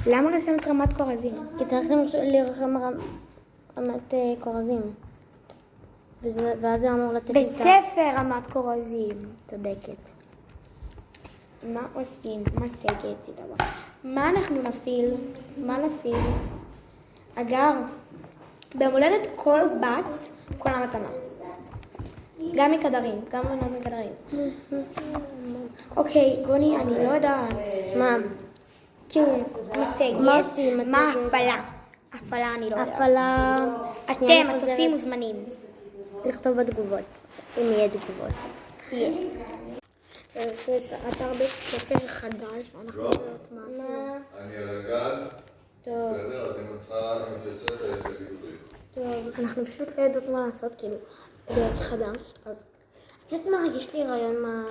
למה רשמת רמת כורזים? כי צריך לרשום רמת כורזים. ואז זה אמור לתת בית ספר רמת כורזים. צודקת. מה עושים? מצגת זה דבר. מה אנחנו נפעיל? מה נפעיל? אגב, ביום הולדת כל בת קונה מתנה. גם מכדרים, גם מנות מכדרים. אוקיי, גוני, אני לא יודעת. מה? כאילו, מצגת. מה עושים מצגת? מה הפעלה? הפעלה אני לא יודעת. הפעלה... אתם, הצופים מוזמנים. לכתוב בתגובות, אם יהיה תגובות. יהיה. זה אתר בית ספר חדש, ואנחנו לא יודעת מה. אני על הגג. טוב. בסדר, אז אם תרצה, תגידו לי. טוב, אנחנו פשוט לא יודעות מה לעשות, כאילו, להיות חדש, אז... את יודעת מה, יש לי רעיון מה...